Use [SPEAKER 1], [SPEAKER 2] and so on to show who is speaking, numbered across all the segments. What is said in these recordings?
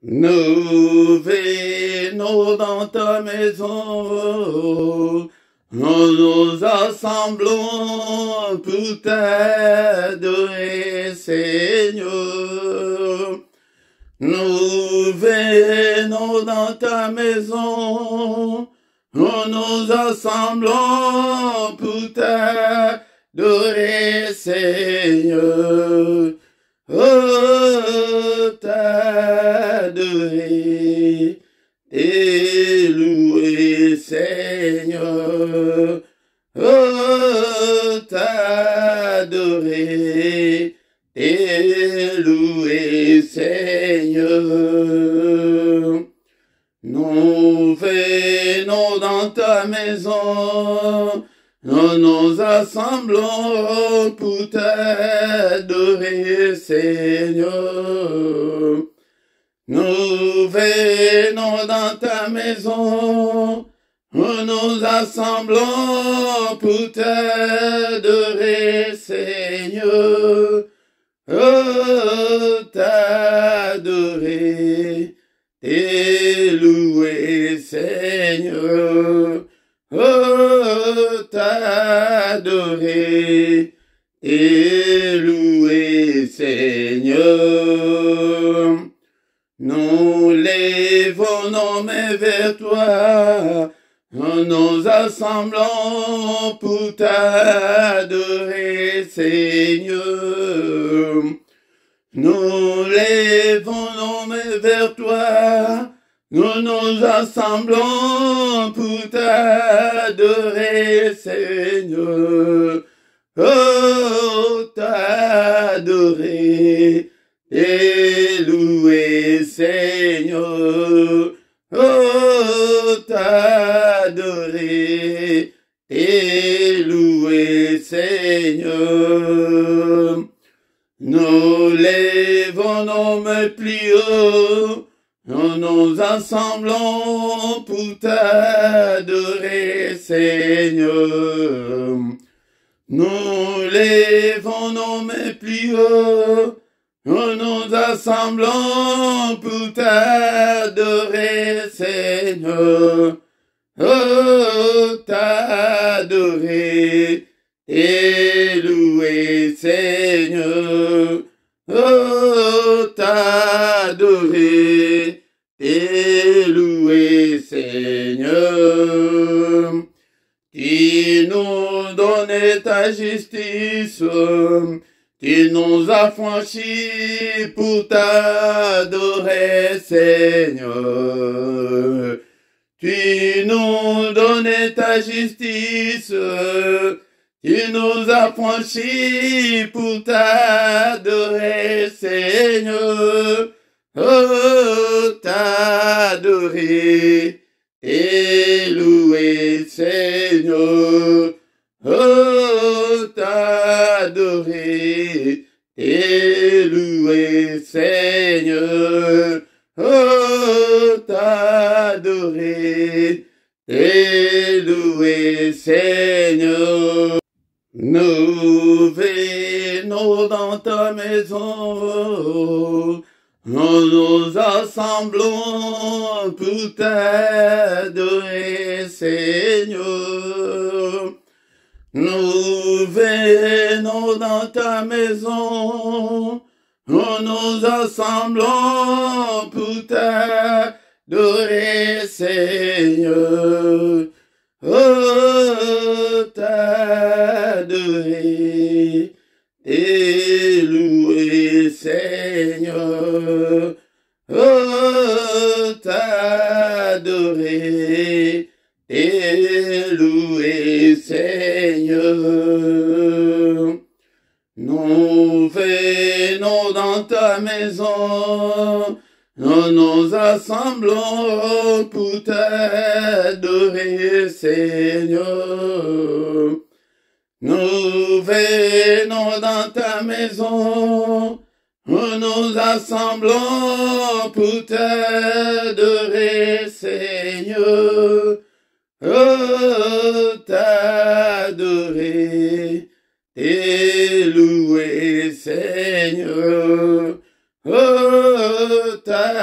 [SPEAKER 1] Nous venons dans ta maison, nous nous assemblons pour t'adorer, Seigneur. Nous venons dans ta maison, nous nous assemblons pour t'adorer, Seigneur. Oh, t'adorer, et louer, Seigneur. Oh, t'adorer, et louer, Seigneur. Nous venons dans ta maison, nous nous assemblons pour t'adorer, Seigneur. Nous venons dans ta maison, nous nous assemblons pour t'adorer, Seigneur. Oh, t'adorer, et louer, Seigneur. Oh, t'adorer, et louer, Seigneur. Nous lèvons nos mains vers toi, nous nous assemblons pour t'adorer, Seigneur. Nous lèvons nos mains vers toi, nous nous assemblons pour t'adorer, Seigneur. Oh, t'adorer, et louer, Seigneur. Oh, t'adorer, et louer, Seigneur. Nous lèvons nos mains plus haut, nous nous assemblons pour t'adorer, Seigneur. Nous lèvons nos mains plus haut, nous nous assemblons pour t'adorer, Seigneur. Oh, t'adorer, et louer, Seigneur. Oh, t'adorer, et louer, Seigneur. Tu nous donnes ta justice, tu nous as franchis pour t'adorer, Seigneur. Tu nous donnes ta justice, tu nous as franchis pour t'adorer, Seigneur. Oh, t'adorer, et louer, Seigneur. Oh, t'adorer, et louer, Seigneur. Oh, t'adorer, et louer, Seigneur. Nous venons dans ta maison, nous nous assemblons pour t'adorer, Seigneur. Nous venons dans ta maison, nous nous assemblons pour t'adorer, Seigneur. Oh, t'adorer, et louer, Seigneur. Oh, t'adorer, et louer, Seigneur. Nous venons dans ta maison, nous nous assemblons pour t'adorer, Seigneur. Nous venons dans ta maison, nous nous assemblons pour t'adorer, Seigneur. Oh, t'adorer, et louer, Seigneur. Oh, t'adorer,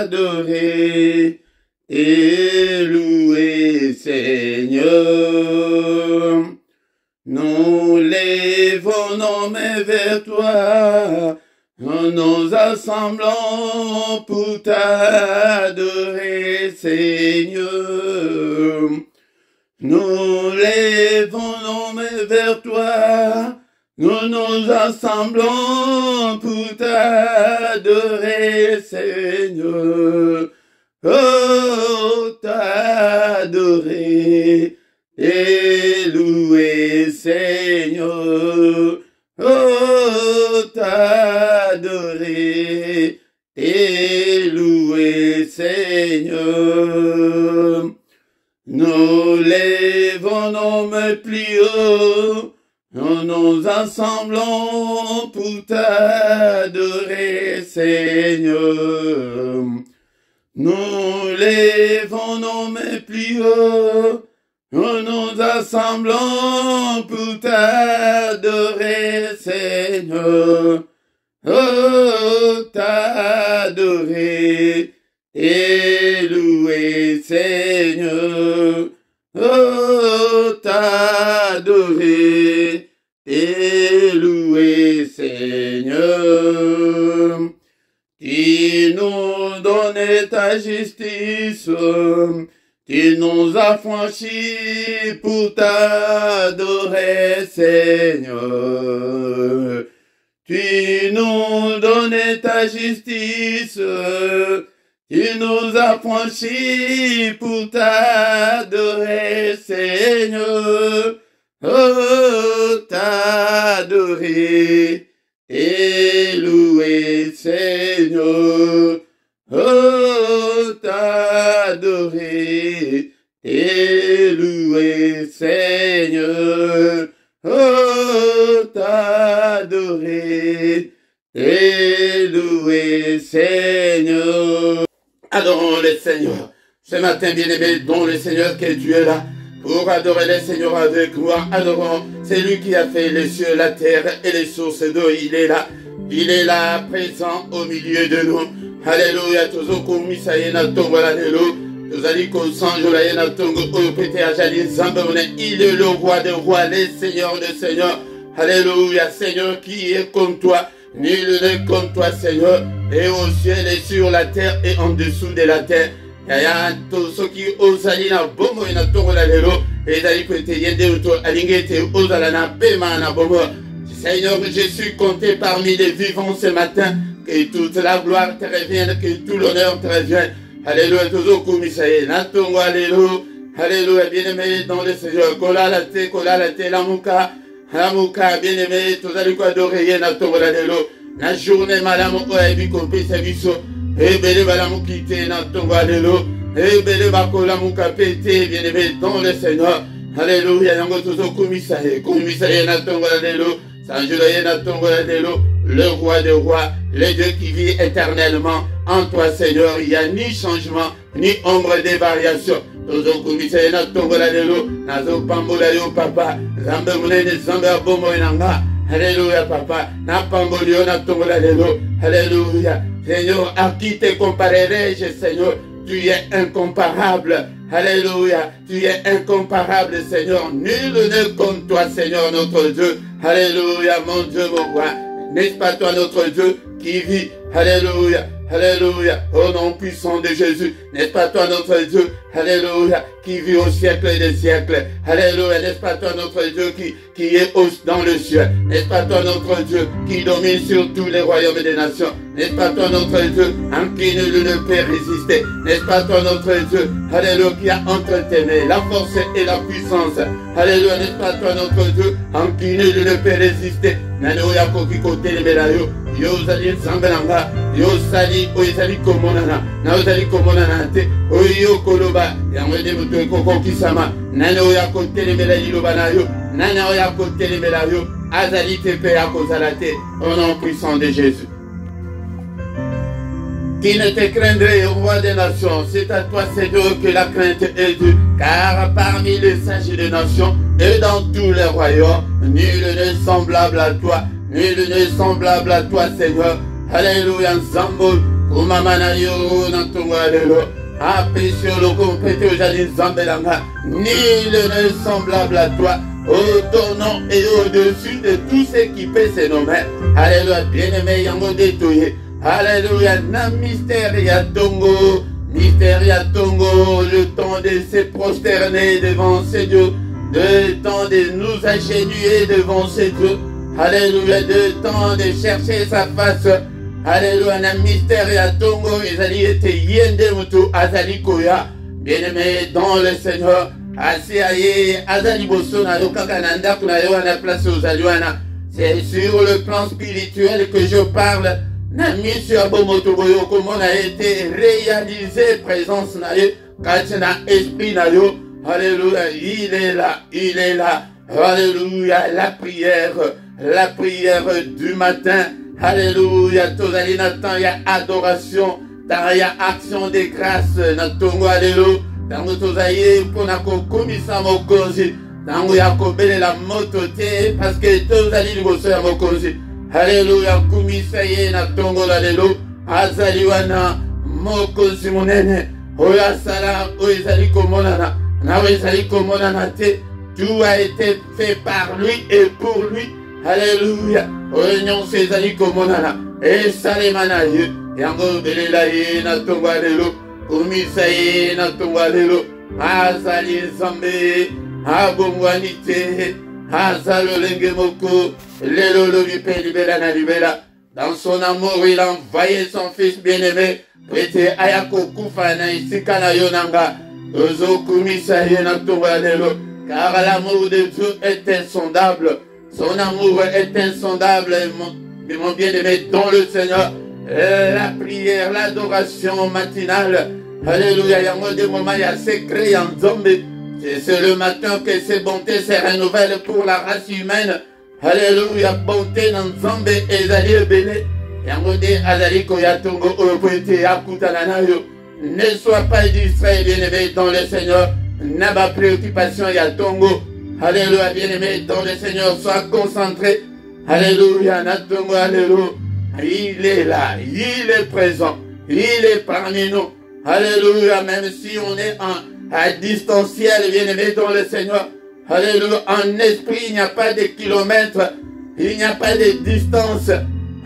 [SPEAKER 1] t'adorer et louer, Seigneur. Nous lèvons nos mains vers toi, nous nous assemblons pour t'adorer, Seigneur. Nous lèvons nos mains vers toi, nous nous assemblons pour t'adorer, Seigneur. Oh, t'adorer et louer, Seigneur. Oh, t'adorer et louer, Seigneur. Nous lèvons nos mains plus haut, nous nous assemblons pour t'adorer, Seigneur. Nous lèvons nos mains plus haut, nous nous assemblons pour t'adorer, Seigneur. Oh, t'adorer et louer, Seigneur. Oh, t'adorer et louer, Seigneur. Tu nous donnes ta justice, tu nous as franchis pour t'adorer, Seigneur. Tu nous donnes ta justice, tu nous as franchis pour t'adorer, Seigneur. Oh, t'adorer et louer, Seigneur. Oh, t'adorer et louer, Seigneur. Oh, t'adorer et louer, Seigneur. Adorons le Seigneur. Ce matin, bien-aimé, dont le Seigneur que tu es là, pour adorer le Seigneur avec moi. Adorons, c'est lui qui a fait les cieux, la terre et les sources d'eau. Il est là. Il est là, présent au milieu de nous. Alléluia. Tozoko misayena tongo alléluia. Tozaliko sanjola yena tongo opete ajali zambone. Il est le roi des rois, le Seigneur des seigneurs. Alléluia. Seigneur qui est comme toi. Nul n'est comme toi, Seigneur. Et au ciel et sur la terre et en dessous de la terre. Yaya tous qui osali na bomo na tongo la lelo. Et d'aller côté yende auto alingete osala na pema na bomo. Seigneur, je suis compté parmi les vivants ce matin. Que toute la gloire te revienne, que tout l'honneur te revienne. Alléluia, toujours komisaye, natongo, alléluia. Alléluia, bien-aimé dans le Seigneur. Kola la te, la mouka, bien-aimé, tous allez quoi adorer, natongo, alléluia. La journée, madame, oebi, kompi, serviso. Et belle, balamou, quitte, natongo, alléluia. Et belle, bakola, mouka, pété, bien-aimé dans le Seigneur. Alléluia, yango, toujours komisaye, natongo, alléluia. Le roi des rois, le Dieu qui vit éternellement. En toi, Seigneur, il n'y a ni changement, ni ombre de variation. Alléluia, papa. Alléluia. Seigneur, à qui te comparerai-je, Seigneur? Tu es incomparable. Alléluia. Tu es incomparable, Seigneur. Nul n'est comme toi, Seigneur, notre Dieu. Alléluia, mon Dieu, mon roi. N'est-ce pas toi, notre Dieu, qui vit? Alléluia. Alléluia. Au nom puissant de Jésus. N'est-ce pas toi, notre Dieu? Alléluia. Qui vit au siècle des siècles. Alléluia. N'est-ce pas toi, notre Dieu, qui est dans le ciel? N'est-ce pas toi, notre Dieu, qui domine sur tous les royaumes des nations? N'est-ce pas toi, notre Dieu, en qui nul ne peut résister? N'est-ce pas toi, notre Dieu, alléluia, qui a entre tes mains la force et la puissance? Alléluia. N'est-ce pas toi, notre Dieu, en qui nul ne peut résister? Alléluia. Koki kote le melayo. Yo zali sambelanga. Yo sali oizali komonana. Na ozali komonana te. Oyo koloba. Yamwede mutu koko kisama. Nana oya kote le melayo lobanayo. Nana oya kote le melayo. Azali tepe ya kozalate. Au nom puissant de Jésus. Qui ne te craindrait, roi des nations? C'est à toi, Seigneur, que la crainte est due. Car parmi les sages des nations et dans tous les royaumes, nul n'est semblable à toi. Nul n'est semblable à toi, Seigneur. Alléluia, Zambo. Kumamana yo natongo alelo. Apprécieux le compété aujourd'hui Zambelanga. Nul n'est semblable à toi. Au nom et au-dessus de tout ce qui peut se nommer. Alléluia, bien-aimé, yango détouillé. Alléluia, na mystère ya tongo. Mystère ya tongo. Le temps de se prosterner devant ces dieux. Le temps de nous agenouiller devant ces dieux. Alléluia, le temps de chercher sa face. Alléluia, na mystère ya tongo. Ezali ete yende mutu azali koya. Bien-aimé dans le Seigneur. Asiaye azali boso na yo kaka na ndako na yo na place ozali wana. C'est sur le plan spirituel que je parle. Na mission ya bomoto boyo comment a été réalisé présence na yo kati na esprit na yo. Alléluia, il est là, il est là. Alléluia, la prière du matin. Alléluia, tozali na temps ya adoration, temps ya action de grâce na tongo alléluia. Tango tozaye pona kokomisa mokonzi. Tango ya kobelela moto te parce que tozali liboso ya mokonzi. Alléluia, kumisa ye na tongo alléluia. Azali wana mokonzi monene. Oya sala oizali komonana. Na oizali komonana te. Tout a été fait par lui et pour lui. Alléluia. Oignon sezali komonana. Et salemana ye. Yango belela ye na tongo alléluia. Umisaye na tongwalelo azali zambe abongwanite azalo lenge moko lelo lobipe libela na libela. Dans son amour il a envoyé son fils bien-aimé prêté ayako kufa na isika na yonanga ozo kumisaye na tongwalelo car l'amour de Dieu est insondable. Son amour est insondable mon bien-aimé dans le Seigneur. La prière, l'adoration matinale. Alléluia, yango de moment ya secret en Zambé. C'est le matin que ces bontés se renouvellent pour la race humaine. Alléluia, bonté dans Zambé ezali ebele. Yango de azali koyatongo oyopoete akutana nayo. Ne sois pas distrait, bien-aimé dans le Seigneur. N'a pas préoccupation ya tongo. Alléluia, bien-aimé dans le Seigneur, sois concentré. Alléluia, natongo, alléluia. Il est là, il est présent, il est parmi nous. Alléluia, même si on est à distanciel, bien-aimé dans le Seigneur. Alléluia, en esprit, il n'y a pas de kilomètres, il n'y a pas de distance.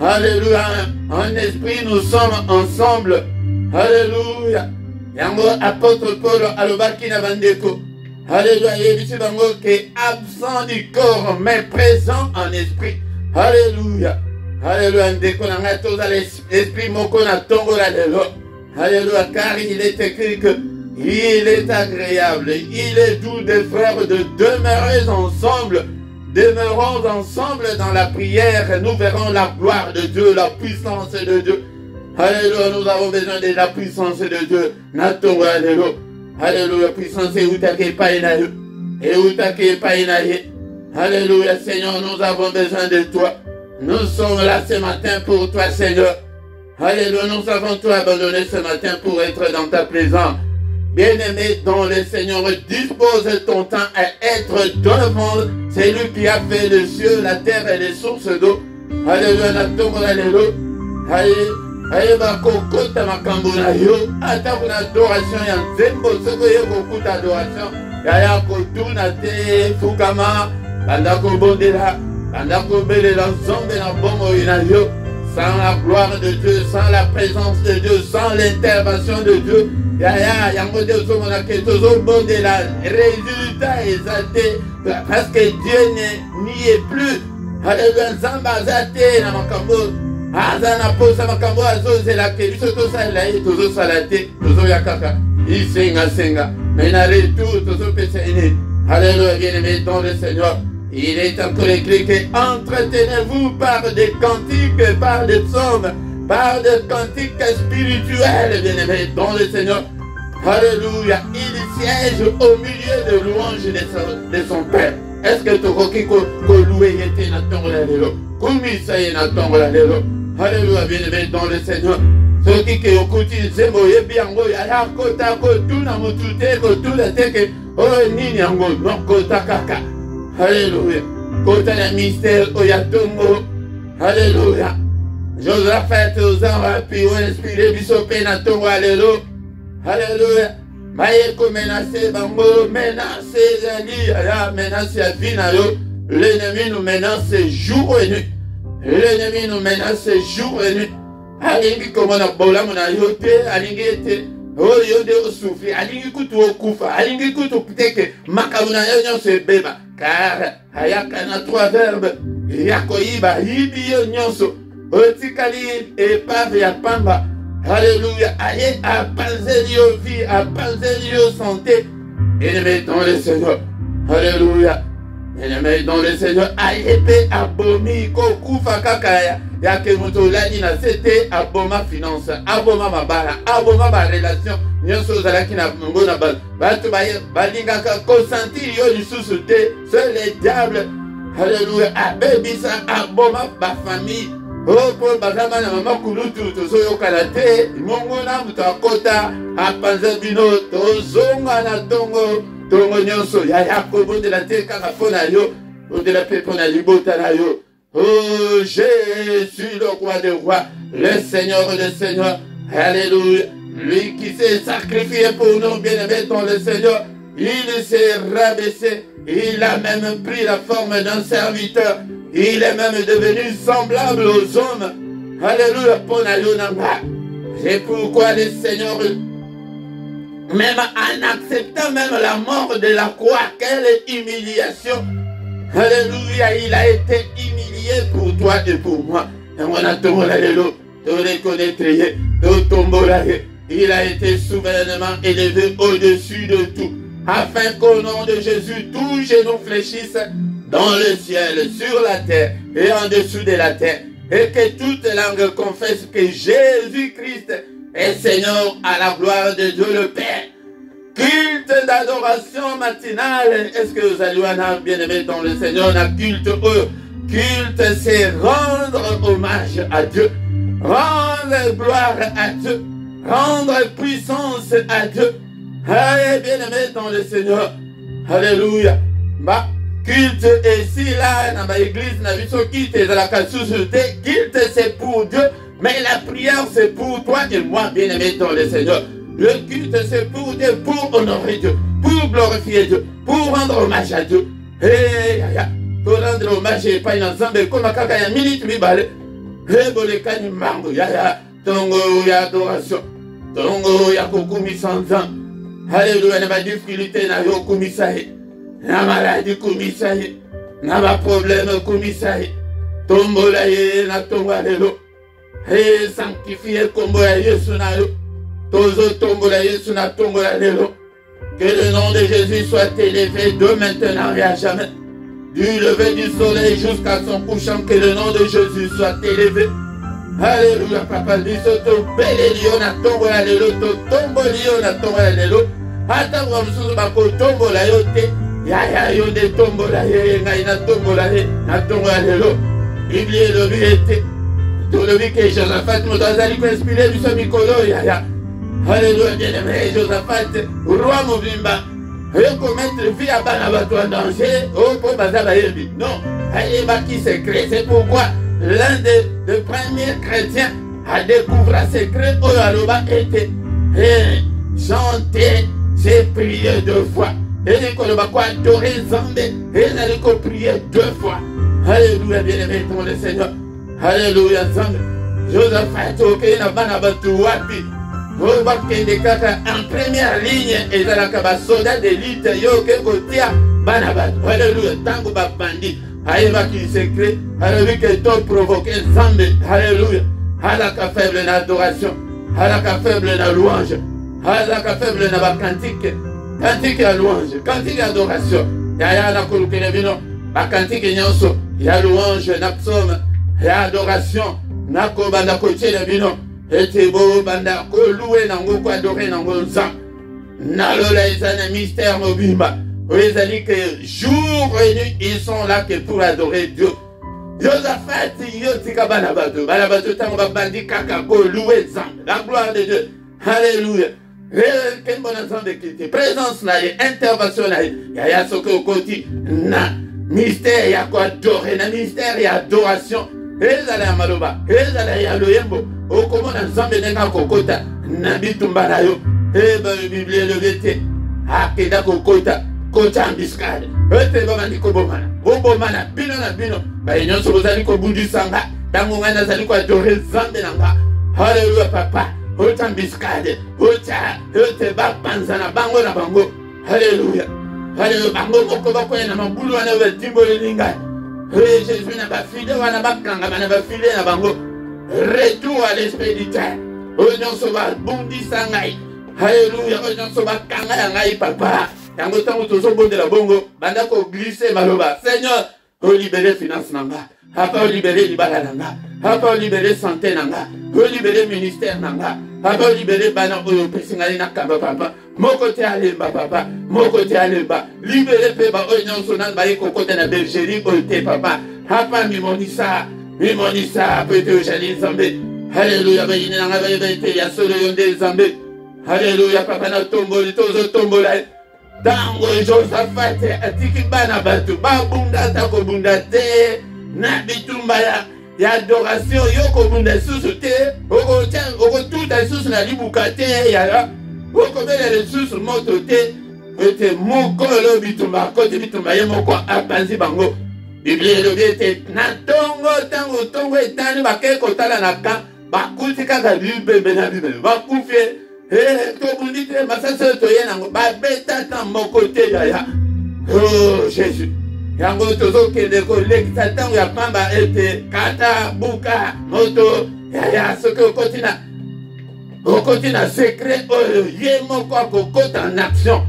[SPEAKER 1] Alléluia, en esprit, nous sommes ensemble. Alléluia. Yango apôtre Paul alobaki na bandeko. Alléluia, yebisi bango que absent du corps, mais présent en esprit. Alléluia. Alléluia, ndeko na ngai tozala esprit moko na tongo la lelo. Alléluia, car il est écrit que il est agréable, il est doux des frères de demeurer ensemble. Demeurons ensemble dans la prière, nous verrons la gloire de Dieu, la puissance de Dieu. Alléluia, nous avons besoin de la puissance de Dieu. Natongo, alléluia. Alléluia, puissance et utake painayo. Et utake painaye. Alléluia, Seigneur, nous avons besoin de toi. Nous sommes là ce matin pour toi, Seigneur. Alléluia, nous avons tout abandonné ce matin pour être dans ta présence. Bien-aimé dans le Seigneur, dispose ton temps à être devant celui qui a fait les cieux, la terre et les sources d'eau. Alléluia, alléluia. Alléluia, kokota makambo na yo, ata kuna adoration ya nzembo, soko ye kokuta adoration, yaya kotuna te, fukama, banda kobondela, banda kobelela nzombe na bongo ina yo, sans la gloire de Dieu, sans la présence de Dieu, sans l'intervention de Dieu, yaya, yango de zomona ke tozo bondela, résultat exalté, parce que Dieu n'y est plus. Alléluia, nzamba azate na makambo, azana posa makambo azozela ke biso tosala ye tozosala te tozoyakaka isenga mais na retour tozopesa ene. Alléluia, bien-aimé dans le Seigneur, il est encore écrit que entretenez-vous par des cantiques, par des psaumes, par des cantiques spirituels, bien-aimé dans le Seigneur. Alléluia, il siège au milieu de louanges de son Père. Est-ce que tu crois que louer était na tongo la lelo? Kumi ça y est na tongo la lelo. Alléluia, bien-aimé dans le Seigneur. Ceux qui okuti zembo yebi yango ya kota ko tuna mutute ko tula teke o nini yango no kota kaka. Alléluia. Kota la mystère o ya tongo. Alléluia. Josaphat ozanga pi o inspiré biso pe na tongo alelo. Alléluia. Maye ko menacer bango, menacer zali, ya menacer ya vie na yo. L'ennemi nous menace jour et nuit. L'ennemi nous menace jour et nuit. Alingi komona bola mona yote, alingi ete oh yode osufri, alingi kutu okufa, alingi kutu piteke makabuna yo se beba. Car ayaka na trois verbes, yakoiba yibi yo nyonso. Otikali epave ya pamba. Alléluia. Aye apanzeli yo vie, apanzeli yo santé. Ennemi dans le Seigneur. Alléluia. Ennemi dans le Seigneur. Aye pe abomi kokufa kakaya. Yake muto lani na sete aboma finance, aboma mabala, aboma ba relation. Nyonso zalaki na mungo na bal. Batu baye balinga ka konsentir yo lisusu te. C'est le diable. Alléluia. Abebisa aboma ba famille. Oh, Paul Bazama na mama kulutu tozoyo kalate mongo na muto akota apanza bino tozonga na tongo nyonso ya Yakobo de la terre kaka pona yo de la paix pona libota na yo. Oh, Jésus le roi des rois, le Seigneur des seigneurs. Alléluia. Lui qui s'est sacrifié pour nous, bien-aimés dans le Seigneur, il s'est rabaissé, il a même pris la forme d'un serviteur. Il est même devenu semblable aux hommes. Alléluia. C'est pourquoi le Seigneur, même en acceptant même la mort de la croix, quelle humiliation. Alléluia. Il a été humilié pour toi et pour moi. Il a été souverainement élevé au-dessus de tout, afin qu'au nom de Jésus, tous genoux fléchissent dans le ciel, sur la terre et en dessous de la terre, et que toute langue confesse que Jésus-Christ est Seigneur à la gloire de Dieu le Père. Culte d'adoration matinale. Est-ce que vous allez bien aimé dans le Seigneur? On a culte eux. Culte, c'est rendre hommage à Dieu, rendre gloire à Dieu, rendre puissance à Dieu. Allez, bien aimé dans le Seigneur. Alléluia. Bah, culte ici, là, dans l'église, dans la culte, culte c'est pour Dieu, mais la prière c'est pour toi et moi, bien aimé dans le Seigneur. Le culte c'est pour Dieu, pour honorer Dieu, pour glorifier Dieu, pour rendre hommage à Dieu. Hey, pour rendre hommage et pas ensemble, comme à y a minute, mi balé. Hey, bolekani mango, tongo, adoration, tongo, kokumi sans ans. Alléluia, n'a pas difficulté, n'a yo kumisahe. Na maladie kumisahe, na ba problème kumisahe, tombola ye na tonga lelo, he sanctifié kombo ya Yesu na yo, tozo tombola Yesu na tongola lelo. Que le nom de Jésus soit élevé de maintenant et à jamais, du lever du soleil jusqu'à son couchant, que le nom de Jésus soit élevé. Alléluia, papa, dit to belelio na tongola lelo, to tombolio na tongola lelo, ata wa msusu bako tombola yo te. Ya yo de tombola ye na tombola ye na tombola lelo. Biblie le vérité. Tout le vie que Josaphat nous a inspiré du son mikolo ya. Alléluia, bien-aimé Josaphat, roi Mobimba. Et commettre vie à Banabato en danger, oh pour Bazaba Yebi. Non, Ayeba qui s'est créé, c'est pourquoi l'un des premiers chrétiens a découvert ce secret où Aloba était chanter ses prières 2 fois. Et il a adoré Zambé. Et il a prié 2 fois. Alléluia, bien-aimé dans le Seigneur. Alléluia, Zambé. Josaphat, ok, il n'a pas battu Wapi. En première ligne, il a un soldat d'élite. Yo, Kekotia, Banabat. Alléluia, Tango Babandi. Aïba qui s'est créé. Alléluia, que t'as provoqué Zambé. Alléluia. Alaka faible d'adoration. Alaka faible de louange. Alaka faible de cantique. Cantique à louange, cantique à adoration. Yaya na kolukele bino, ba cantique nyonso, ya louange, na psaume, ya adoration, na ko banda ko tshele bino, ete bo banda ko louer nango ko adorer nango nza. Na lola ezana mystère mobimba. Ezali que jour et nuit ils sont là que pour adorer Dieu. Josaphat yo tika banabato, banabato tango ba bandi kaka ko louer nzambe. La gloire de Dieu. Alléluia. Quel bon ensemble de présence là, intervention là, il y a ce que au côté, na mystère, il y a quoi adorer, na mystère, il y a adoration, ezala ya maloba, ezala ya loyembo, okomona nzambe nenga kokota na bitumba na yo. Biblia elobete akenda kokota kota ambiskade. Ete babandi kobomana, bobomana bino na bino, nyonso bozali kobundisanga, tango ngai nazali koadore nzambe nanga. Haleluya papa, ota ambiskade, ota ete bapanzana bango na bango. Haleluya. Haleluya, bango moko bakoya na mabulu wana batimboli lingai. Jésus n'a pas filé, on n'a pas kanga, on n'a pas filé na bango. Retour à l'esprit du terre. Oyon soba bundi sangai. Haleluya, oyon soba kanga yangai papa. Yango tango tozo bonde la bongo, banda ko glisser maloba. Seigneur, o libérer finance nanga. Papa o libérer libala nanga. Papa o libérer santé nanga. O libérer ministère nanga. Papa o libérer bana oyo pesingali na kamba papa. Moko te alemba papa, moko te alemba. Libéré peba oyon sonan baye kokote na bergerie ote papa. Papa mimonisa peut-être jali zambe. Alléluia, bayine nanga baye bete ya solo yonde zambe. Alléluia, papa na tomboli tozo tombola. Tango Josaphat atiki bana batu babunda ta kobunda te na bitumba ya adoration yoko bunda susu te. Oko tuta susu na libuka te ya. Okobele resusu moto te ete mokolo bitumba kote bitumba ye moko apanzi bango. Biblia elobi ete na tongo etani bake kotala na ka bakuti kaka bibembe na bibembe bakufie tobundi te masasa toye nango babeta ta moko te yaya. Oh Jésus, yango tozokende kolekisa ntango ya pamba ete kata buka moto yaya soki okoti na secret oyo ye moko akokota en action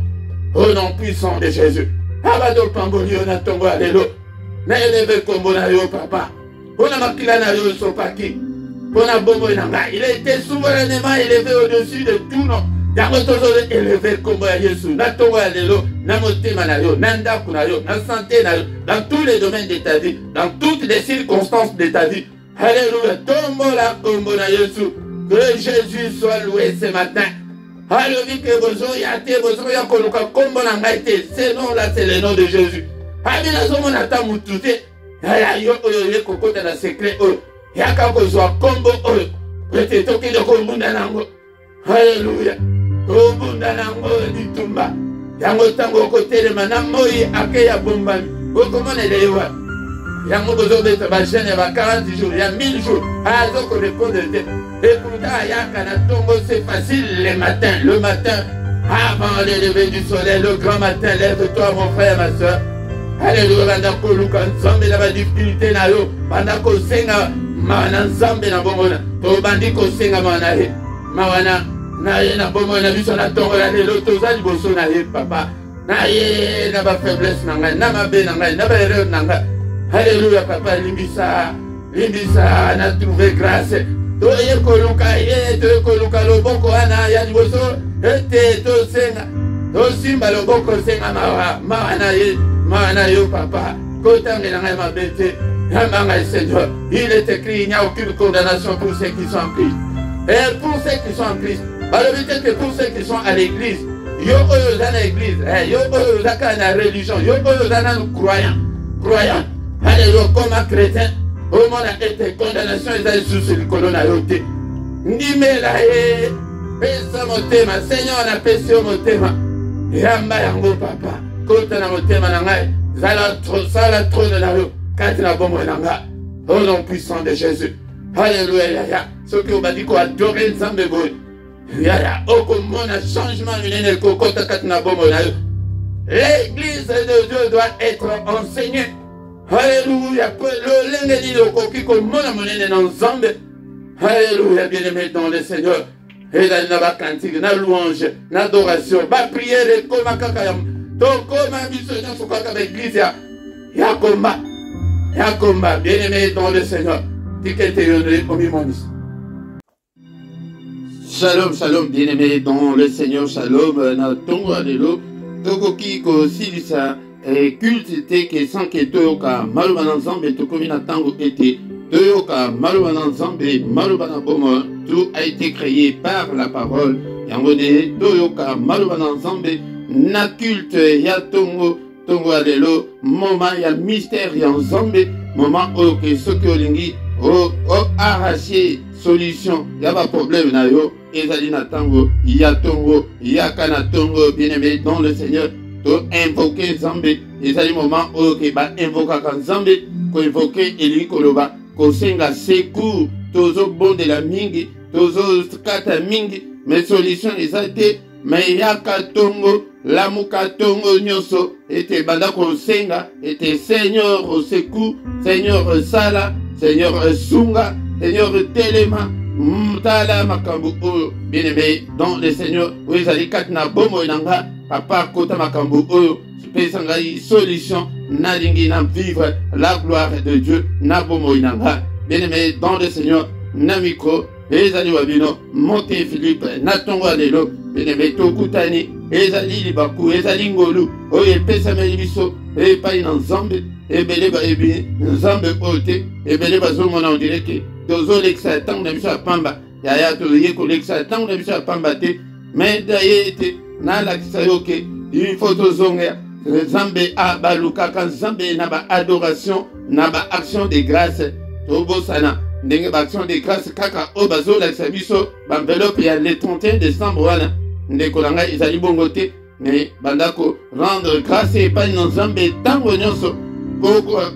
[SPEAKER 1] au nom puissant de Jésus. Abado pamboli yo na tongo ya lelo na eleve kombo na yo papa mpona makila na yo esopaki mpona bombo na ngai. Il a été souverainement élevé au-dessus de tout nom. Yango tozolo élevé kombo ya Yesu na tongo ya lelo na motema na yo na ndako na yo na santé na yo dans tous les domaines de ta vie, dans toutes les circonstances de ta vie. Alléluia, tombola kombo na Yesu. Que Jésus soit loué ce matin. Alléluia, que besoin yate besoin ya koluka kombo na ngai te. Ce nom là c'est le nom de Jésus. Amina somo na ta mutute. Ya yo oyo ye kokota na secret oyo. Ya ka kozwa kombo oyo. Pete toki de kombunda nango. Alléluia. Kombunda nango ditumba. Yango tango kotelema na moi ake ya bombami. Okomone lewa. Yango besoin d'être bachene ba 40 jours, il y a 1000 jours. Azo ko répondre te. Et pourtant, c'est facile le matin, avant le lever du soleil, le grand matin, lève-toi mon frère, ma soeur. Alléluia, bandako luka nzambe na ba difficulté na yo, bandako senga mana nzambe na bomona, to bandiko senga mana he. Mawana na ye na bomona biso na tongo la lelo tozali boso na ye papa. Na ye na ba faiblesse na ngai, na mabe na ngai, na ba erreur na ngai. Alléluia papa, limbisa na trouver grâce. Toye koluka loboko ana ya liboso ete tosenga tosimba loboko senga mawa na yo papa kotangela ngai mabete yambanga Seigneur. Il est écrit, il n'y a aucune condamnation pour ceux qui sont en Christ. Et pour ceux qui sont en Christ, peut-être que pour ceux qui sont à l'église, yo oyo za na église, yo oyo za ka na religion, yo oyo za na croyant. Alléluia, comme un chrétien. Au monde a été condamnation et ça sous le colonne à l'ôté. Nimela e pesa motema, Seigneur na pesi o motema. Yamba yango papa. Kota na motema na ngai, sala trône na yo, kati na bombo na ngai. Au nom puissant de Jésus. Alléluia yaya. Ce que vous m'avez dit qu'on adore Nzambe boy. Yaya, okomona changement minene kokota kati na bombo na yo. L'église de Dieu doit être enseignée. Alléluia, le lengedi de koki komona monene na Nzambe. Alléluia, bien-aimé dans le Seigneur. Et là, na ba cantique, na louange, na adoration, ba prière koma kaka ya. To koma biso nyonso kaka ba église ya komba, bien-aimé dans le Seigneur. Tikete yone omimonis. Shalom, shalom, bien-aimé dans le Seigneur, shalom, na tongo alelo, tokoki ko silisa. Culte te ke sans que toyoka maluba na Nzambe tokomi na tango ete toyoka maluba na Nzambe maluba na bomo. Tout a été créé par la parole. Yango de toyoka maluba na Nzambe na culte ya tongo alelo moment ya mystère ya Nzambe moment oyo ke soki olingi arracher solution ya ba problème na yo ezali na tango ya tongo ya kana tongo bien-aimé dans le Seigneur to invoquer Nzambe ezali moment oyo ba invoquer Nzambe ko invoquer eli koloba ko senga secours tozo bondela mingi tozo kata mingi mais solution ezate mais yaka tongo lamuka tongo nyonso ete banda ko senga ete Seigneur au secours Seigneur sala Seigneur sunga Seigneur telema mtala makambu oyo bien-aimé dans le Seigneur oui ezali kati na bomo inanga papa kota makambu oyo pesa ngai solution nalingi na vivre la gloire de Dieu na bomo inanga bien-aimé dans le Seigneur na micro ezali wabino monte Philippe na tongo lelo bien-aimé tokutani ezali libaku ezali ngolu oyo epesameli biso epai na Nzambe ebele ba ebi Nzambe ote ebele bazomona on dirait que tozolekisa ntango na biso ya pamba yaya toye kolekisa ntango na biso ya pamba te mais daye ete nalakisa yo ke il faut tozonga Nzambe abalukaka Nzambe na ba adoration na ba action de grâce tobosana ndenge ba action de grâce kaka o bazolakisa biso ba enveloppe ya le 31 décembre wana ndeko na ngai ezali bongo te mais bandako rendre grâce epai na Nzambe ntango nyonso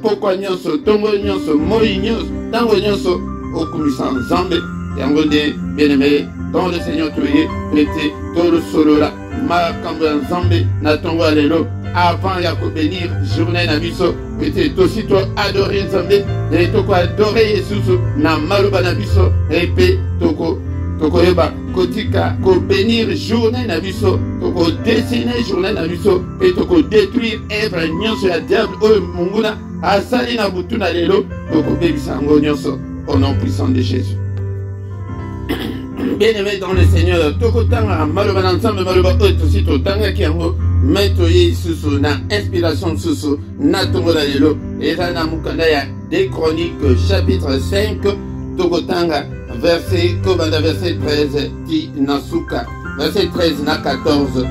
[SPEAKER 1] pokwa nyonso tongo nyonso moi nyonso ntango nyonso okumisa Nzambe yango nde bien-aimé dans le Seigneur toye ete tolo solola makambo ya Nzambe na tongo ya lelo avant ya kobénir journée na biso ete tosi to adorer Nzambe e toko adorer Yesusu na maloba na biso epe tokoyeba kotika kobénir journée na biso toko dessiner journée na biso e toko détruire œuvre nyonso ya diable oyo munguna asali na butu na lelo tokobebisa yango nyonso au nom puissant de Jésus. Bien-aimé dans le Seigneur, tokotanga maloba na Nzambe maloba oyo tosi totangaki yango mais toye susu na inspiration susu na tongo na lelo eza na mukanda ya 2 Chroniques chapitre 5 tokotanga verset 13 ti nasuka verset 13 na 14.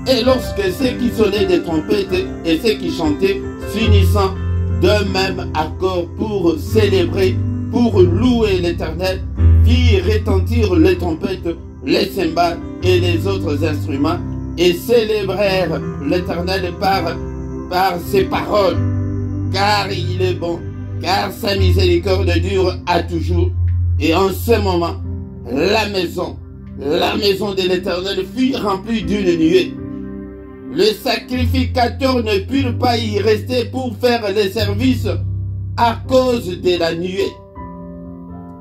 [SPEAKER 1] Et lorsque ceux qui sonnaient des trompettes et ceux qui chantaient finissant d'un même accord pour célébrer, pour louer l'Éternel, firent retentir les trompettes, les cymbales et les autres instruments et célébrèrent l'Éternel par ses paroles, car il est bon, car sa miséricorde dure à toujours. Et en ce moment, la maison de l'Éternel fut remplie d'une nuée. Le sacrificateur ne put pas y rester pour faire les services à cause de la nuée,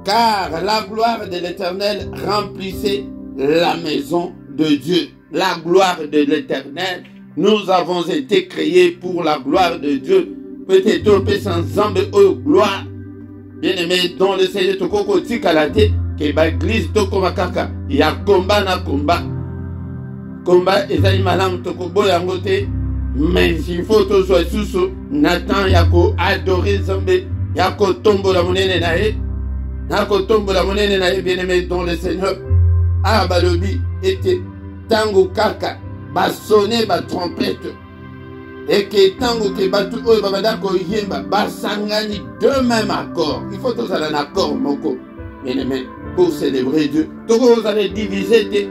[SPEAKER 1] car la gloire de l'Éternel remplissait la maison de Dieu. La gloire de l'Éternel, nous avons été créés pour la gloire de Dieu. Peut-être sans Nzambe au gloire. Bien-aimé dans le Seigneur, tokoko tikalate ke ba église toko makaka ya combat na combat. Combat ezali malamu toko boyango te, mais il faut tozwa susu Nathan yako adorer Nzambe yako tombola monene na ye. Yako tombola monene na ye bien-aimé dans le Seigneur. Ah balobi ete tango kaka ba sonner ba trompette et que tango ke batu oyo babanda ko yemba ba sangani de même accord. Il faut tous aller en accord moko bien-aimé pour célébrer Dieu. Toko vous allez diviser te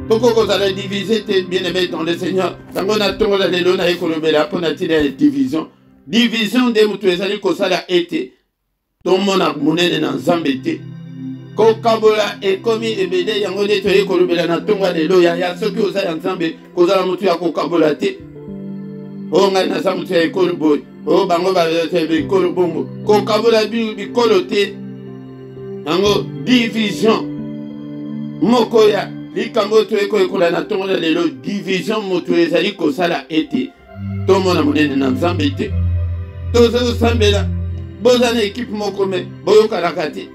[SPEAKER 1] toko vous allez diviser te bien-aimé dans le Seigneur. Tango na tongo la lelo na ekolobela pona tila division de mutu ezali ko sala ete tomona munene na Nzambe te. Kokabola ekomi ebede yango nde toye kolobela na tongo lelo ya soki ozala Nzambe kozala mutu ya kokabola te. O ngai na sa mutu ya ekolo boy o bango ba ekolo bongo kokabola bikolo te yango division moko ya likambo toye koyekola na tongo lelo division moto ezali kosala ete tomona monene na Nzambe te tozosambela boza na équipe moko me boyokalaka te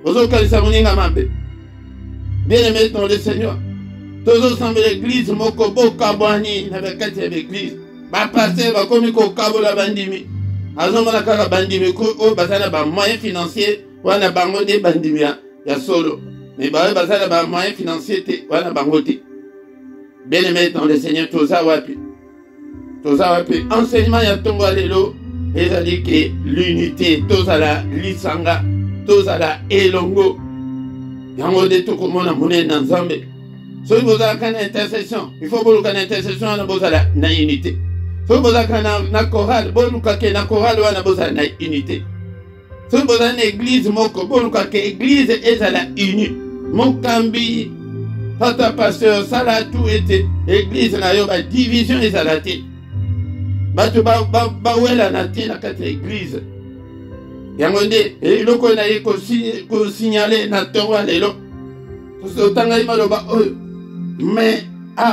[SPEAKER 1] ozokalisa moninga mabe. Bien-aimé dans le Seigneur, tozosambela église moko bokabwani na bakati ya église bapaster bakomi kokabola bandimi azomona kaka bandimi oyo bazala ba moyen financier wana bango nde bandimi ya solo mais baoyo bazala ba moyen financier te wana bango te. Bien-aimé dans le Seigneur, toza wapi enseignement ya tongo lelo ezali que l'unité tozala lisanga tozala elongo yango de tokomona monene na Nzambe soki bozalaka na intercession il faut boluka na intercession wana bozala na unité soki bozalaka na chorale boluka ke na chorale wana bozala na unité soki bozala na église moko boluka ke église ezala unie mokambi tata pasteur sala tout ete église na yo ba division ezala te bato bawela na te na kati ya église yango nde eloko na ye kosignale na ntongo ya lelo otangai maloba oyo mais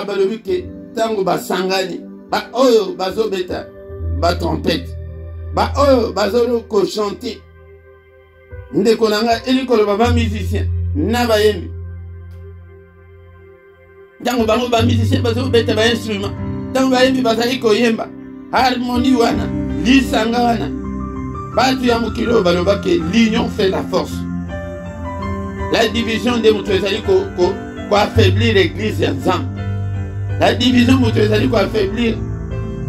[SPEAKER 1] balobi ke ntango basangani oyo bazobeta batrompete oyo bazolokochante ndeko na ngai elikoloba bamusicien na bayembi ntango bango bamusicien bazobeta bainstrument ntango bayembi bazali koyemba harmonie wana lisanga wana bato ya mokili baloba ke l'union fait la force. La division de moto ezali ko affaiblir l'église ya Nzambe. La division moto ezali ko affaiblir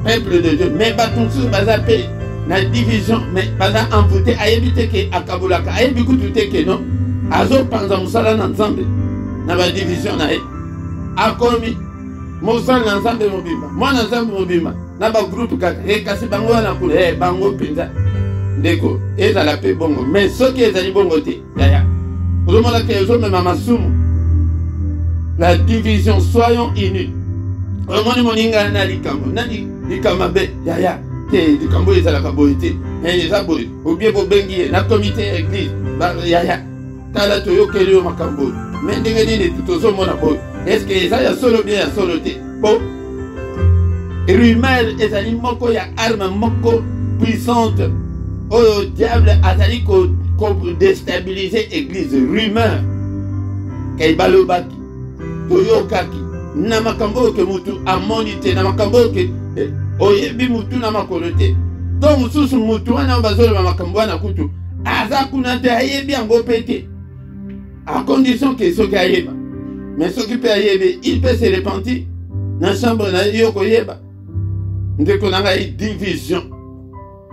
[SPEAKER 1] peuple de Dieu. Mais bato mosusu baza pe na division mais baza envoûté ayebi te ke akabulaka ayebi kutu te ke non azopanza mosala na Nzambe na ba division na ye akomi mosala na Nzambe mobimba mwana Nzambe mobimba na ba groupe kaka kasi bango wana kule bango pinza ndeko ezala pe bongo mais soki ezali bongo te yaya ozomona ke ozomema masumu la division soyons unis omoni moninga na likambo nani likambo be yaya te likambo ezalaka boye te eza boye obie bobengi ye na comité ya église yaya tala toyokeli yo makambo mais ndenge nini tozomona boye est ce que eza ya solo bien ya solo te po rumeur ezali moko ya arme moko puissante oyo diable azali ko déstabiliser église rumeur kay balobaki toyokaki na makambo ke mutu amoni te na makambo ke oyebi mutu na makolo te to mususu mutu wana bazoloba makambo wana kutu aza kuna te ayebi yango pe te à condition que soki ayeba mais soki pe ayebe il peut se repentir na chambre na yo koyeba ndeko na ngai division.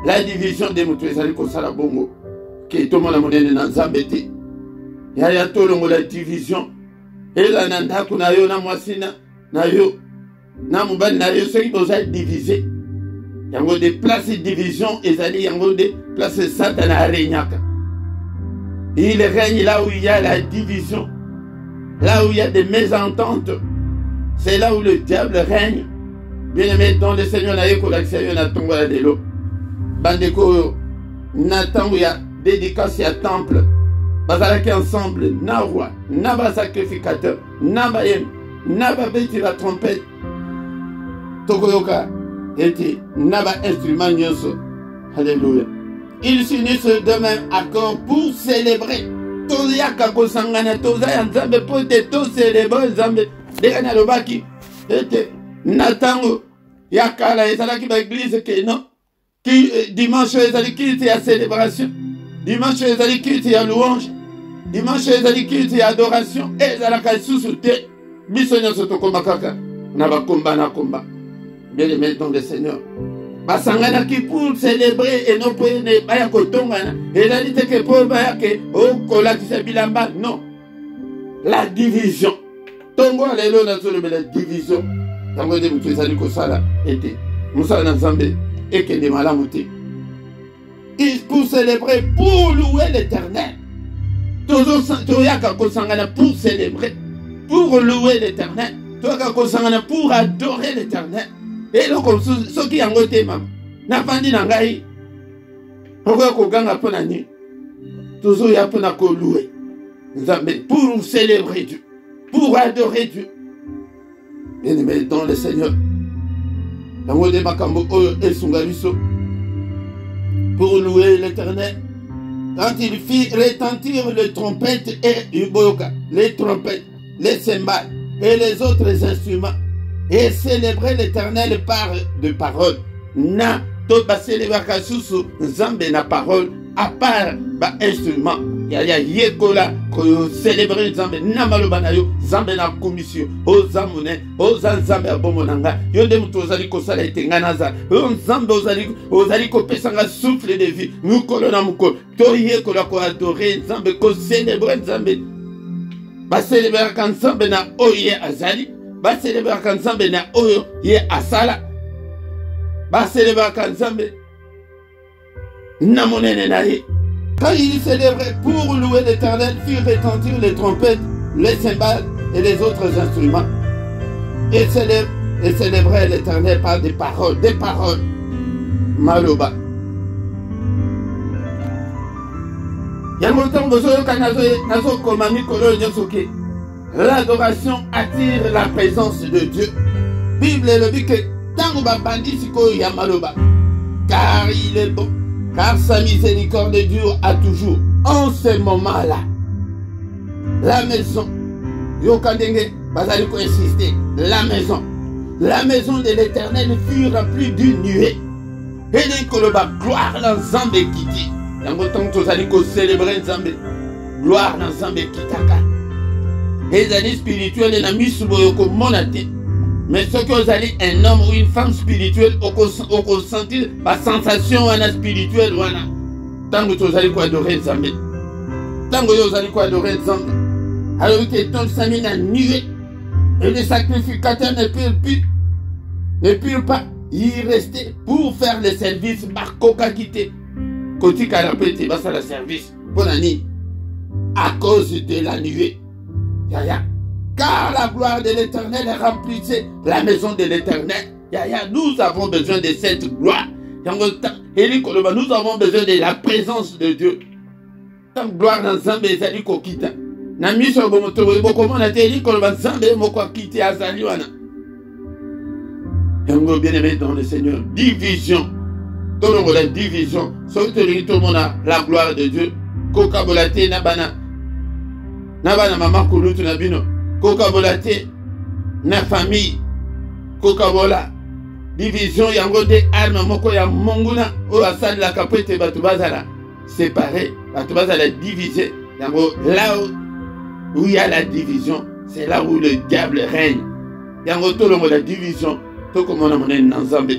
[SPEAKER 1] La division des moutons ezali kosala bongo ke tomona monene na Nzambe te yaya tolongo la division eza na ndako na yo na mwasi na yo na mobali na yo soki boza divisé yango de place division ezali yango de place Satan aregnaka. Il règne là où il y a la division, là où il y a des mésententes, c'est là où le diable règne. Bien-aimé dans le Seigneur na yeko la Seigneur na tongo la delo bandeko natango ya dédicace ya temple bazalaki ensemble na roi na ba sacrificateur na ba yem na ba beti la trompette tokoyoka eti na ba instrument nyonso. Alléluia. Ils s'unissent de même accord pour célébrer toyaka kosangana toza ya Nzambe po te to célébrer Nzambe ndenge nalobaki ete natango ya kala ezalaki ba église ke non qui dimanche ezali culte ya célébration, dimanche ezali culte ya louange, dimanche ezali culte ya adoration ezalaka susu te biso nyonso tokoma kaka na bakomba na komba. Bien-aimé dans le Seigneur basanganaki pour célébrer et non pour ne baya kotongana ezali te ke po baya ke kolakisa bilamba non la division tongo lelo na zolobe la division tango de mutu ezali kosala ete mosala na Nzambe ekende malamu te. Pour célébrer, pour louer l'Éternel. Toyaka kosangana pour célébrer, pour louer l'Éternel. Toyaka kosangana pour adorer l'Éternel. Et donc soki yango te mam na fandi na ngai okoya koganga mpo na nini tozoya mpo na kolouer Nzambe pour célébrer Dieu, pour adorer Dieu. Bien-aimé dans le Seigneur yango de makambo oyo esunga biso pour louer l'Éternel. Quand il fit retentir les trompettes et uboyoka, les trompettes, les cymbales et les autres instruments, et célébrer l'Éternel par de paroles. Na to ba célébrer kasusu Nzambe na parole à part ba instrument. yaya yekola ko célébrer nzambe na maloba na yo nzambe na komisio oza mone oza nzambe ya bombo na nga yo nde mutu ozali kosala ete nga naza oyo nzambe ozali kopesa nga souffle de vie mokolo na mokolo toyekola koadore nzambe kocelebre nzambe baselebraka nzambe na oyo ye azali baselebraka nzambe na oyo ye asala baselebraka nzambe na monene na ye. Quand ils célébraient pour louer l'Éternel, firent retentir les trompettes, les cymbales et les autres instruments. Et célébraient l'Éternel par des paroles. Maloba. L'adoration attire la présence de Dieu. Bible le dit que tant que Maloba, car il est bon. Car sa miséricorde dure à toujours. En ce moment-là, la maison, Yokandenge, Bazaliko insisté, la maison de l'Éternel fut remplie d'une nuée. Et dès que le bas, gloire dans Zambé Kiti. Yango tant que Zaliko célébrer Zambé, gloire dans Zambé Kitaka. Les années spirituelles, la misuboyoko monate. Mais ce que vous allez un homme ou une femme spirituelle, au ressentir la sensation spirituelle, tant que vous allez adorer Nzambe. Tant que vous allez adorer Nzambe. Alors que ton sami n'a nué. Et les sacrificateurs ne purent pas y rester pour faire le service par coca quitté. Côté carapété, va faire le service. Bonne année. À cause de la nuée. Yaya. Car la gloire de l'Éternel remplissait la maison de l'Éternel. Nous avons besoin de cette gloire. Nous avons besoin de la présence de Dieu. Tant gloire dans Zambé ezali kokita. Na miso bomoto bokomo na teli koloba Zambé moko akiti azali wana. Yango bien-aimé dans le Seigneur, division. Tout le monde la division. Sauf que tout le monde a la gloire de Dieu. Koka bolate na bana. Na bana mama kulutu na bino. Kokabola te na famille kokabola division yango de arme moko ya monguna o asali la kapete batu bazala séparé batu bazala divisé yango là où il y a la division c'est là où le diable règne yango tout le monde la division tout comme on a monnaie dans Nzambe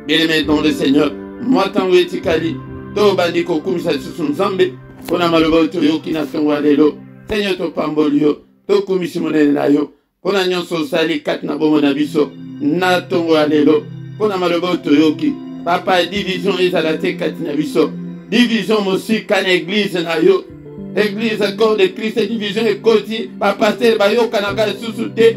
[SPEAKER 1] bien-aimé dans le Seigneur moi tango etikali to bandi ko kumisa susu Nzambe pona maloba to yoki na songo lelo Seigneur to pambolio to komisimone na yo pona nyonso sali kat na bomo na biso na tongo alelo pona maloba toyoki papa division ezala te kat na biso division mosika na église na yo église corps de Christ division ekoti papa pasteur bayoka na ka susu te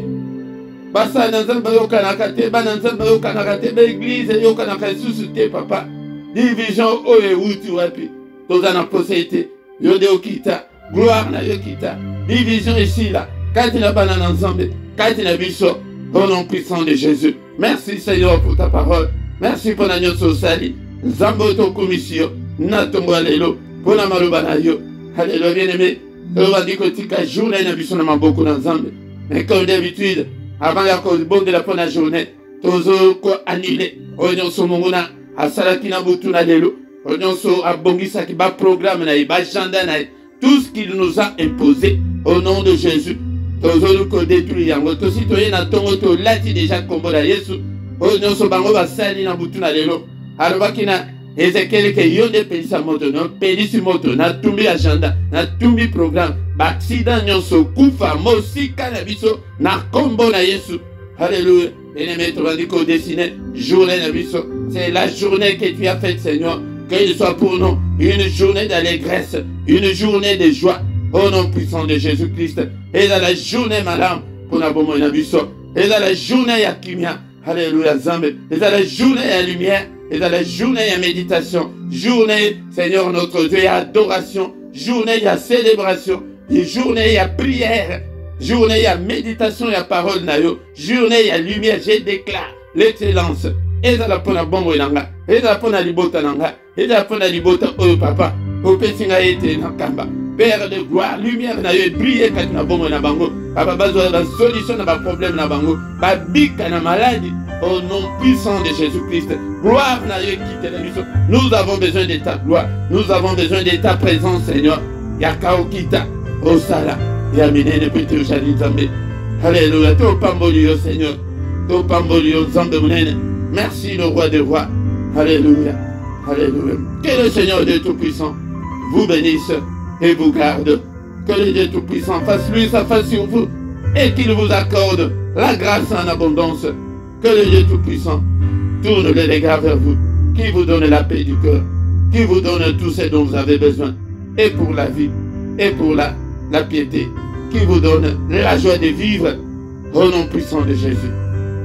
[SPEAKER 1] basa na Nzambe bayoka na ka te bana Nzambe bayoka na ka te ba église yoka na ka susu te papa division oyo uti wapi toza na posete yo de okita gloire na yo kita division ici là quand il a banane ensemble quand il a biso au nom puissant de Jésus. Merci Seigneur pour ta parole, merci pour la nyonso sali Nzambe to komisio na tongo alelo pour la maloba na yo. Alléluia bien-aimé on va dire que tika journée na biso na maboko na Nzambe mais comme d'habitude avant la cause bonne de la première journée tozo ko annulé o nyonso monguna asalaki na butu na lelo o nyonso abongisa ki ba programme na ba agenda na tout ce qu'il nous a imposé au nom de Jésus. Tozolu ko détruire yango to citoyen na tongo to lati déjà kombo na Yesu. O nyonso bango basali na butu na lelo. Alobaki na Ezekiel ke yonde pelisa moto no pelisi moto na tumbi agenda na tumbi programme ba accident nyonso kufa mosika na biso na kombo na Yesu. Alléluia. Bien-aimé, tu vas dire qu'on dessine journée na biso. C'est la journée que tu as faite, Seigneur. Qu'il soit pour nous une journée d'allégresse, une journée de joie, au nom puissant de Jésus-Christ. Et dans la journée, madame, pour la bonne nabiso. Et dans la journée, à Kimia. Alléluia, Zambé. Et dans la journée, à lumière. Et dans la journée, à méditation. Journée, Seigneur notre Dieu, à adoration. Journée, à célébration. Et journée, à prière. Journée, à méditation et à parole, nayo. Journée, à lumière. Je déclare l'excellence. Et dans la bonne nanga. Et dans la bonne libota nanga. Et dans la bonne libota, oh papa. Au pesinga ete nakamba. Père de gloire, lumière na yo briller kat na bongo na bango. Papa bazwa la solution na ba problème na bango. Ba bika na maladie au nom puissant de Jésus-Christ. Gloire na yo quitte la mission. Nous avons besoin de ta gloire. Nous avons besoin de ta présence, Seigneur. Yakaokita, Osala, Yamine, ne peut Jali Zambé. Alléluia, to pamboli au Seigneur, to pamboli au Zambé Mounene. Merci le roi des rois. Alléluia, alléluia. Que le Seigneur Dieu Tout-Puissant vous bénisse et vous garde. Que le Dieu Tout-Puissant fasse lui sa face sur vous et qu'il vous accorde la grâce en abondance. Que le Dieu Tout-Puissant tourne les regards vers vous, qui vous donne la paix du cœur, qui vous donne tout ce dont vous avez besoin, et pour la vie, et pour la piété, qui vous donne la joie de vivre au nom puissant de Jésus.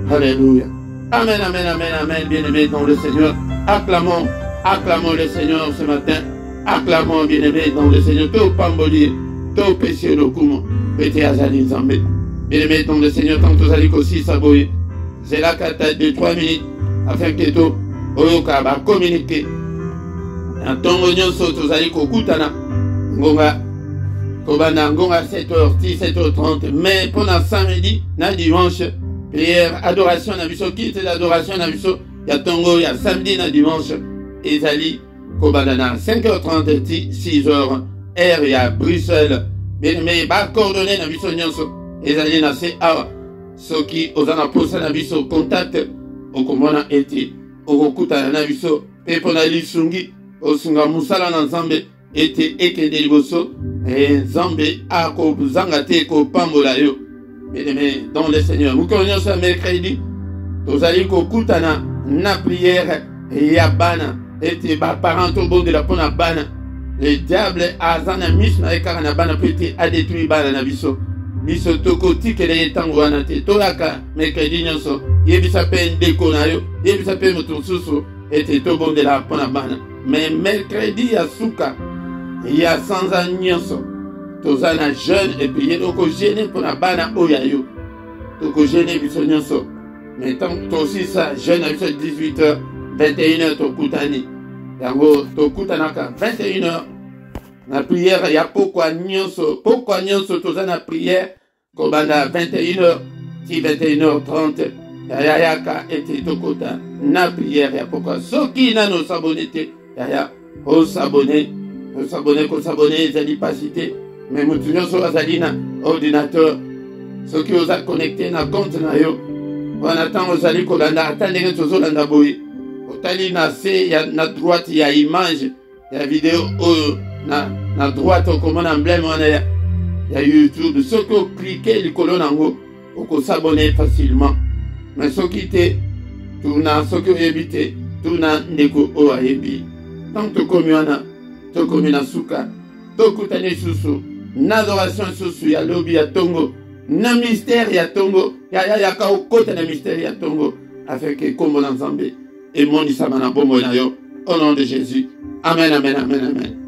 [SPEAKER 1] Alléluia. Amen, amen, amen, amen, bien-aimés dans le Seigneur. Acclamons, acclamons le Seigneur ce matin. Acclamons, bien-aimés dans le Seigneur. Tout pamboli, tout péché le kumo, pété azali zambé. Bien-aimés dans le Seigneur, tant que vous allez aussi s'abouiller. C'est là qu'à tête de 3 minutes, afin que tout, oyoka va communiquer. En ton oignon saute, vous allez kokutana. Ngonga, kobana ngonga 7h10, 7h30. Mais pendant samedi, na dimanche, prière, adoration, na biso, quitte l'adoration, na biso, ya tongo, ya samedi, na dimanche, ezali, kobana 5h30, 6h, R, ya Bruxelles. Mais, ba coordonné, na biso, nyonso, ezali, na se awa. Soki, ozana posa, na biso, contact, okomona eti, okokuta, na biso, pepona lisungi, osunga musala na Nzambe, ete ekende liboso, et Nzambe, ako, zanga te, ko pambola yo. Bien-aimés dans le Seigneur, nous connaissons ce mercredi, nous allons écouter na prière et ya bana, et tes parents au bon de la pona bana. Le diable a zana mis na ekara na bana peut a détruit bana na biso. Biso toko tike le tango na te tolaka mercredi nyonso. Yebisa pe ndeko na yo, yebisa pe moto susu et to bon de la pona bana. Mais mercredi ya suka, ya sans nyonso. Tozana jeune et puis toko gêné pour la bana oyayo. Toko gêné biso nyonso. Mais tant que aussi ça jeune à 18h, 21h tokutani. Yango tokutanaka 21h. La prière ya pourquoi nyonso tozana prière kobanda 21h si 21h30. Ya yaka ete tokota na prière ya pourquoi soki na no s'abonner ya o s'abonner ko s'abonner ezali pasité. Mais mutu nyonso azali na ordinateur soki oza connecté na compte na yo wana ntango ozali kolanda ata ndenge tozolanda boye otali na se ya na droite ya image ya video oyo na droite okomona emblème wana ya YouTube soki oklike likolo nango okosabone facilement. Mais soki te tuna soki oyebi te tuna ndeko oyo ayebi ntango tokomi wana tokomi na suka tokutani susu na adoration susu ya lobi ya tongo na mystère ya tongo ya ka okota na mystère ya tongo afin que kombo na Nzambe et mondisama na bombo na yo au nom de Jésus. Amen, amen, amen, amen.